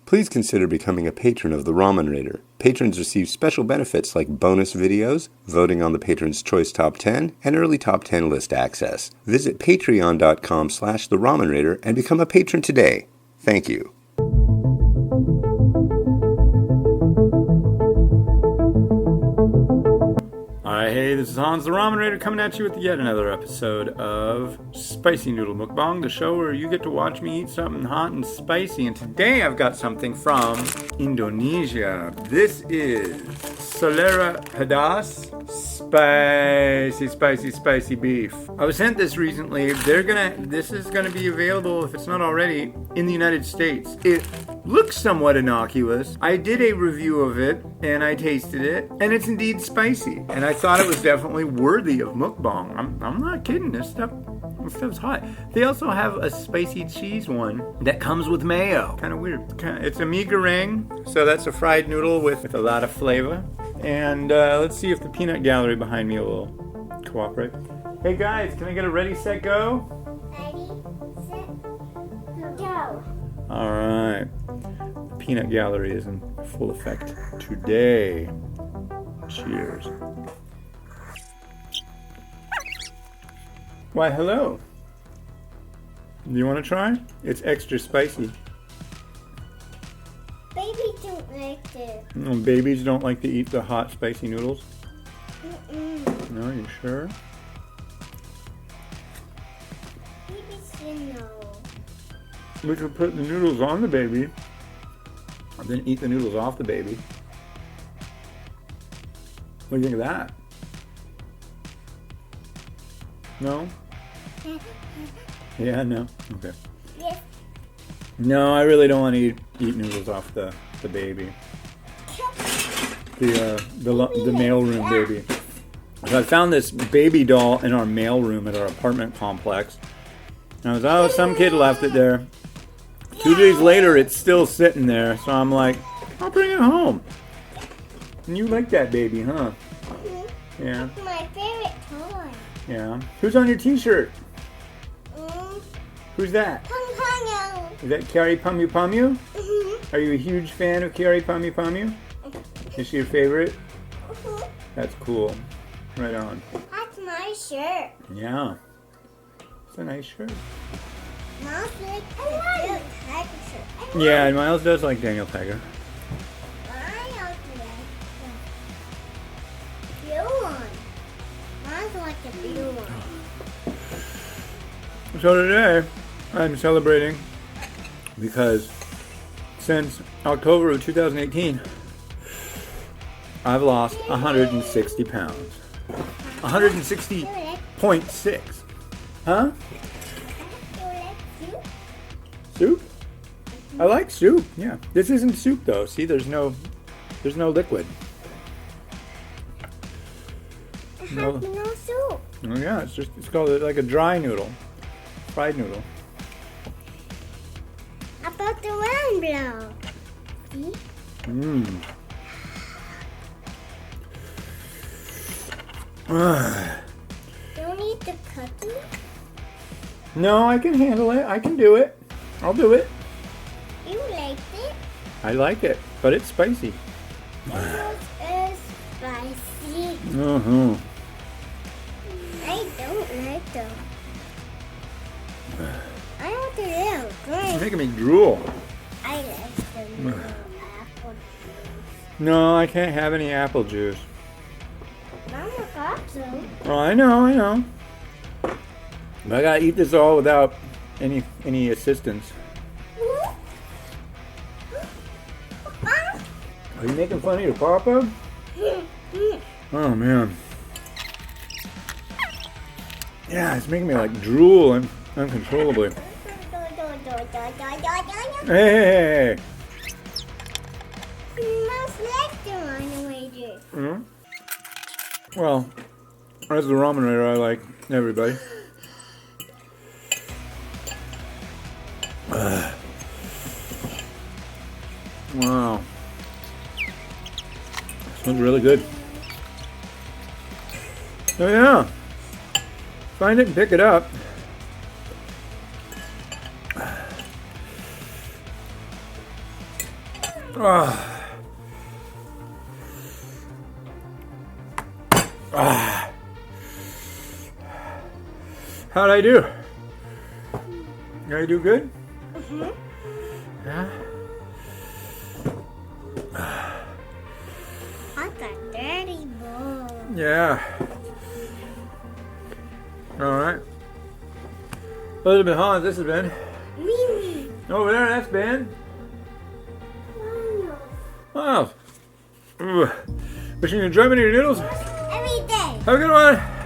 Please consider becoming a patron of the Ramen Raider. Patrons receive special benefits like bonus videos, voting on the Patron's Choice Top 10, and early Top 10 list access. Visit patreon.com/The Ramen Raider and become a patron today. Thank you. Alright, hey, this is Hans the Ramen Raider coming at you with yet another episode of Spicy Noodle Mukbang, the show where you get to watch me eat something hot and spicy. And today I've got something from Indonesia. This is Selera Pedas spicy beef. I was sent this recently. This is gonna be available, if it's not already, in the United States. It looks somewhat innocuous. I did a review of it and I tasted it, and it's indeed spicy. And I thought it was definitely worthy of mukbang. I'm not kidding. This stuff's hot. They also have a spicy cheese one that comes with mayo. Kind of weird. It's a Goreng, so that's a fried noodle with a lot of flavor. And let's see if the peanut gallery behind me will cooperate. Hey guys, can I get a ready, set, go? Ready, set, go. All right. The peanut gallery is in full effect today. Cheers. Why, hello. Do you want to try? It's extra spicy. Babies don't like it. Babies don't like to eat the hot, spicy noodles? Mm-mm. No, you sure? Babies say no. We could put the noodles on the baby, and then eat the noodles off the baby. What do you think of that? No? Yeah, no? Okay. Yes. No, I really don't want to eat noodles off the baby. The mailroom baby. So I found this baby doll in our mailroom at our apartment complex. And I was, some kid left it there. 2 days later, it's still sitting there. So I'm like, I'll bring it home. And you like that baby, huh? Mm-hmm. Yeah. It's my favorite toy. Yeah. Who's on your t-shirt? Mm. Who's that? Pong. Is that Carrie Pumu Pumu? Mm-hmm. Are you a huge fan of Carrie Pumu Pumu? Is she your favorite? Mm-hmm. That's cool. Right on. That's my shirt. Yeah. It's a nice shirt. Mom's like Daniel Tiger shirt. Yeah, and Miles does like Daniel Tiger. I also like the blue one. Mom's like the blue one. So today, I'm celebrating because since October of 2018, I've lost 160 pounds. 160.6. Huh? Soup? I like soup, yeah. This isn't soup though. See, there's no liquid. No soup. Oh yeah, it's called like a dry noodle. Fried noodle. About the round blow. See? Mmm. Don't eat the cookie. No, I can handle it. I can do it. I'll do it. You like it? I like it, but it's spicy. It is spicy. Uh-huh. I don't like them. I want the little It's green. making me drool. I like the little apple juice. No, I can't have any apple juice. Mama got some. Oh, I know. But I gotta eat this all without any assistance. Are you making fun of your papa? Oh man. Yeah, it's making me like drool uncontrollably. Hey. Mom's legs are on the way there. Mm-hmm. Well, as the ramen raider, I like everybody. Wow. Smells really good. Oh yeah. Find it and pick it up. Ah. Ah. How'd I do? Did I do good? Mm-hmm. Yeah. I got dirty bowl. Yeah. All right. Those have been Hans. This has been. Mimi. Over there, that's been. Mama. Wow. Wishing you enjoyment of your noodles. Every day. Have a good one.